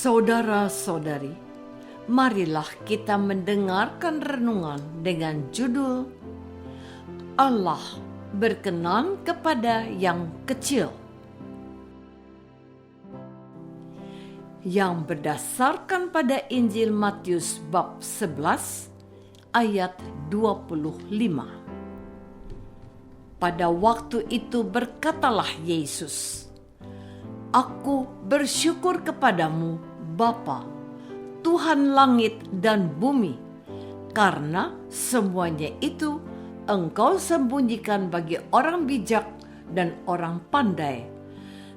Saudara-saudari, marilah kita mendengarkan renungan dengan judul Allah berkenan kepada yang kecil, yang berdasarkan pada Injil Matius bab 11 ayat 25. Pada waktu itu berkatalah Yesus, "Aku bersyukur kepadamu, Bapa, Tuhan langit dan bumi, karena semuanya itu Engkau sembunyikan bagi orang bijak dan orang pandai,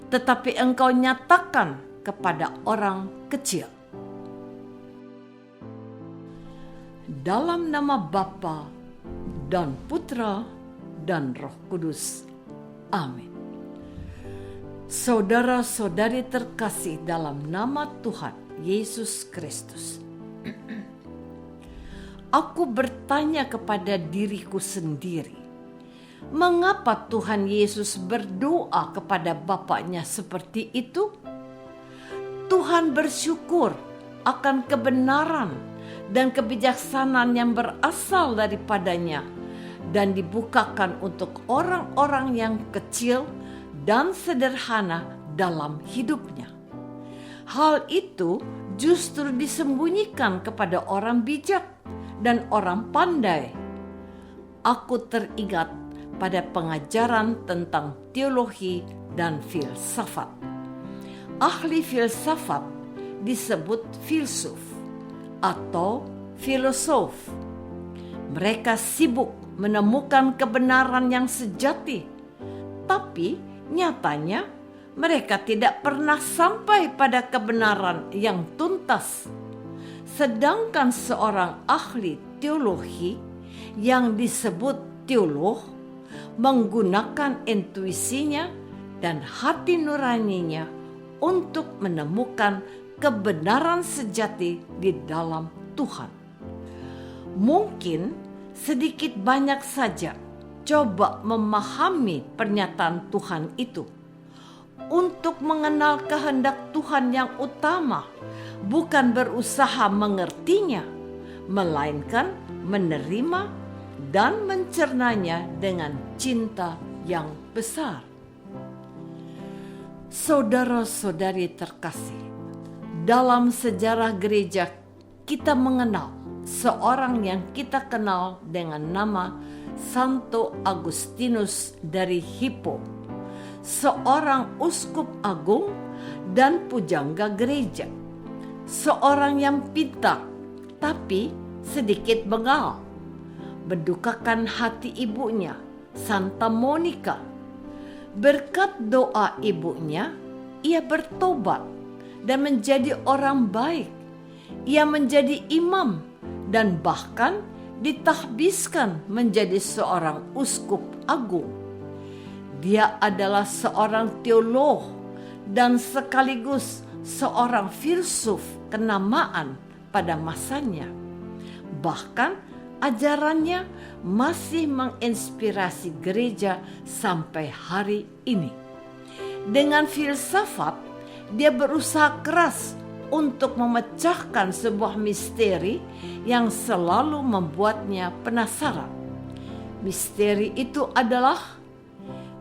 tetapi Engkau nyatakan kepada orang kecil." Dalam nama Bapa dan Putra dan Roh Kudus. Amin. Saudara-saudari terkasih dalam nama Tuhan Yesus Kristus. Aku bertanya kepada diriku sendiri, mengapa Tuhan Yesus berdoa kepada Bapaknya seperti itu? Tuhan bersyukur akan kebenaran dan kebijaksanaan yang berasal daripadanya dan dibukakan untuk orang-orang yang kecil dan sederhana dalam hidupnya. Hal itu justru disembunyikan kepada orang bijak dan orang pandai. Aku teringat pada pengajaran tentang teologi dan filsafat. Ahli filsafat disebut filsuf atau filosof. Mereka sibuk menemukan kebenaran yang sejati, tapi nyatanya mereka tidak pernah sampai pada kebenaran yang tuntas. Sedangkan seorang ahli teologi yang disebut teolog menggunakan intuisinya dan hati nuraninya untuk menemukan kebenaran sejati di dalam Tuhan. Mungkin sedikit banyak saja coba memahami pernyataan Tuhan itu. Untuk mengenal kehendak Tuhan yang utama, bukan berusaha mengertinya, melainkan menerima dan mencernanya dengan cinta yang besar. Saudara-saudari terkasih, dalam sejarah gereja kita mengenal seorang yang kita kenal dengan nama Santo Agustinus dari Hippo, seorang uskup agung dan pujangga gereja, seorang yang pintar tapi sedikit bengal, mendukakan hati ibunya, Santa Monica. Berkat doa ibunya, ia bertobat dan menjadi orang baik. Ia menjadi imam dan bahkan ditahbiskan menjadi seorang uskup agung. Dia adalah seorang teolog dan sekaligus seorang filsuf kenamaan pada masanya. Bahkan ajarannya masih menginspirasi gereja sampai hari ini. Dengan filsafat, dia berusaha keras untuk memecahkan sebuah misteri yang selalu membuatnya penasaran. Misteri itu adalah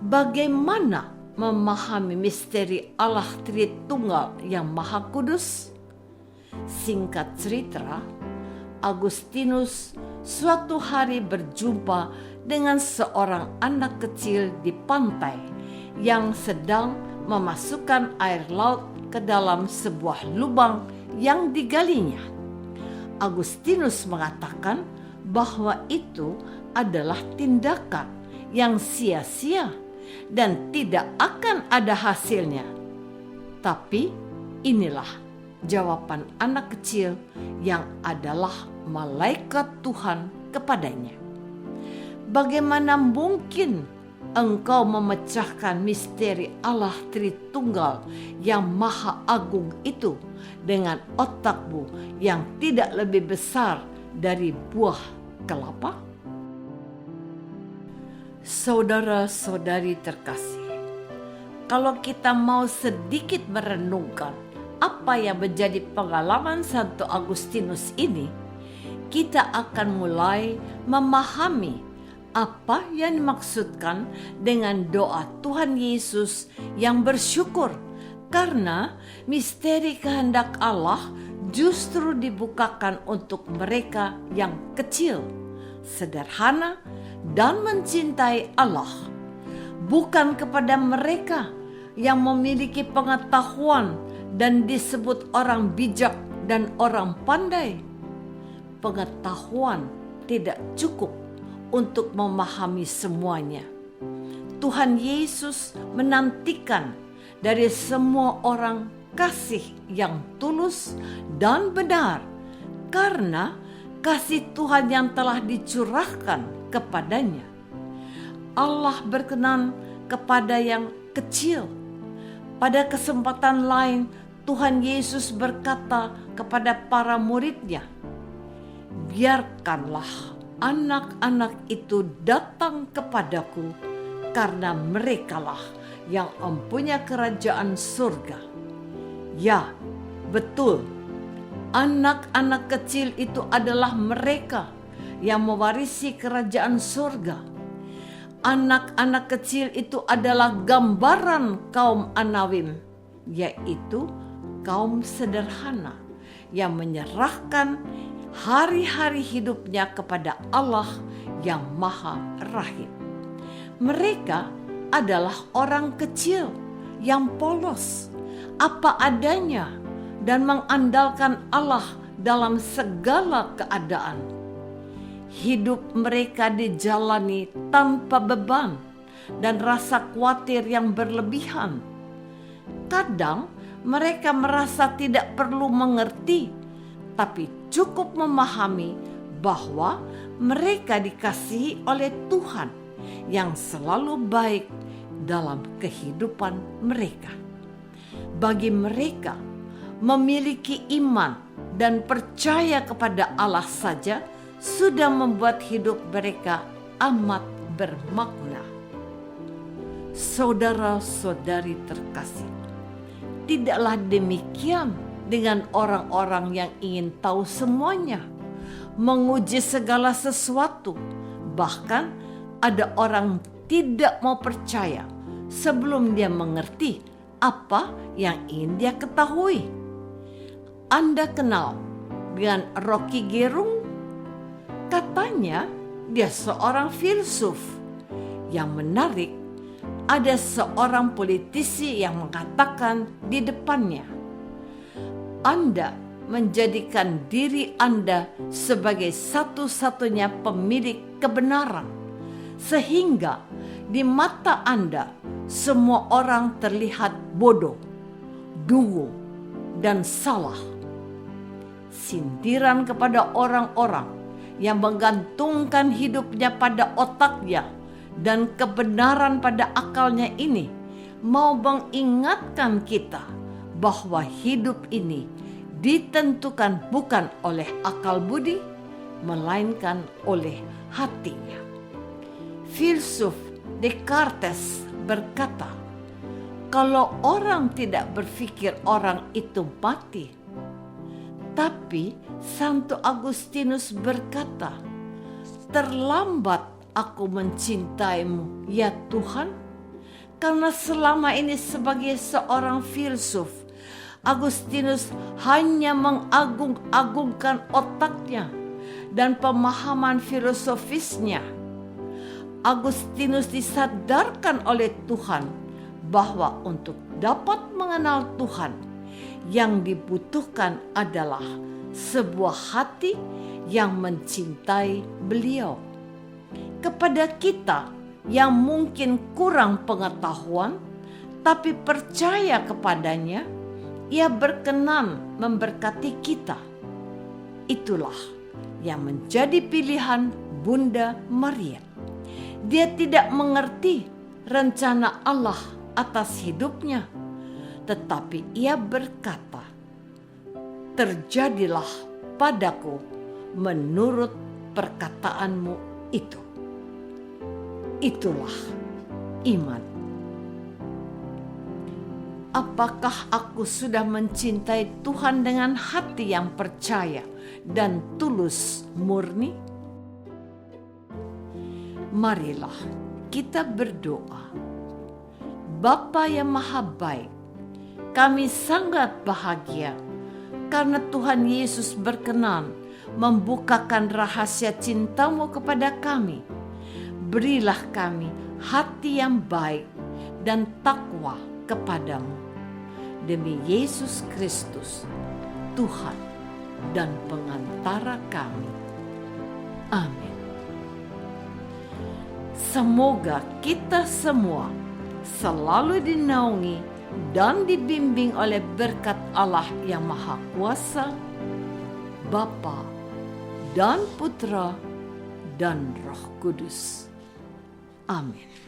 bagaimana memahami misteri Allah Tritunggal yang Maha Kudus. Singkat cerita, Agustinus suatu hari berjumpa dengan seorang anak kecil di pantai yang sedang memasukkan air laut ke dalam sebuah lubang yang digalinya. Agustinus mengatakan bahwa itu adalah tindakan yang sia-sia dan tidak akan ada hasilnya. Tapi inilah jawaban anak kecil yang adalah malaikat Tuhan kepadanya. Bagaimana mungkin engkau memecahkan misteri Allah Tritunggal yang Maha Agung itu dengan otakmu yang tidak lebih besar dari buah kelapa? Saudara-saudari terkasih, kalau kita mau sedikit merenungkan apa yang menjadi pengalaman Santo Agustinus ini, kita akan mulai memahami apa yang dimaksudkan dengan doa Tuhan Yesus yang bersyukur, karena misteri kehendak Allah justru dibukakan untuk mereka yang kecil, sederhana, dan mencintai Allah, bukan kepada mereka yang memiliki pengetahuan dan disebut orang bijak dan orang pandai. Pengetahuan tidak cukup untuk memahami semuanya. Tuhan Yesus menantikan dari semua orang kasih yang tulus dan benar, karena kasih Tuhan yang telah dicurahkan kepadanya. Allah berkenan kepada yang kecil. Pada kesempatan lain, Tuhan Yesus berkata kepada para muridnya, "Biarkanlah anak-anak itu datang kepadaku, karena merekalah yang mempunyai kerajaan surga." Ya, betul. Anak-anak kecil itu adalah mereka yang mewarisi kerajaan surga. Anak-anak kecil itu adalah gambaran kaum Anawim, yaitu kaum sederhana yang menyerahkan hari-hari hidupnya kepada Allah yang Maha Rahim. Mereka adalah orang kecil yang polos, apa adanya, dan mengandalkan Allah dalam segala keadaan. Hidup mereka dijalani tanpa beban dan rasa khawatir yang berlebihan. Kadang mereka merasa tidak perlu mengerti, tapi cukup memahami bahwa mereka dikasihi oleh Tuhan yang selalu baik dalam kehidupan mereka. Bagi mereka, memiliki iman dan percaya kepada Allah saja sudah membuat hidup mereka amat bermakna. Saudara-saudari terkasih, tidaklah demikian dengan orang-orang yang ingin tahu semuanya, menguji segala sesuatu. Bahkan ada orang tidak mau percaya sebelum dia mengerti apa yang ingin dia ketahui. Anda kenal dengan Rocky Gerung? Katanya dia seorang filsuf. Yang menarik, ada seorang politisi yang mengatakan di depannya, Anda menjadikan diri Anda sebagai satu-satunya pemilik kebenaran, sehingga di mata Anda semua orang terlihat bodoh, dungu, dan salah. Sindiran kepada orang-orang yang menggantungkan hidupnya pada otaknya dan kebenaran pada akalnya ini mau mengingatkan kita bahwa hidup ini ditentukan bukan oleh akal budi, melainkan oleh hatinya. Filsuf Descartes berkata, kalau orang tidak berpikir orang itu mati. Tapi Santo Agustinus berkata, terlambat aku mencintaimu ya Tuhan. Karena selama ini sebagai seorang filsuf, Agustinus hanya mengagung-agungkan otaknya dan pemahaman filosofisnya. Agustinus disadarkan oleh Tuhan bahwa untuk dapat mengenal Tuhan, yang dibutuhkan adalah sebuah hati yang mencintai beliau. Kepada kita yang mungkin kurang pengetahuan, tapi percaya kepadanya, ia berkenan memberkati kita. Itulah yang menjadi pilihan Bunda Maria. Dia tidak mengerti rencana Allah atas hidupnya, tetapi ia berkata, terjadilah padaku menurut perkataanmu itu. Itulah iman. Apakah aku sudah mencintai Tuhan dengan hati yang percaya dan tulus murni? Marilah kita berdoa. Bapa yang Maha Baik, kami sangat bahagia karena Tuhan Yesus berkenan membukakan rahasia cinta-Mu kepada kami. Berilah kami hati yang baik dan takwa kepadamu. Demi Yesus Kristus, Tuhan dan pengantara kami. Amin. Semoga kita semua selalu dinaungi dan dibimbing oleh berkat Allah yang Maha Kuasa, Bapa dan Putra dan Roh Kudus. Amin.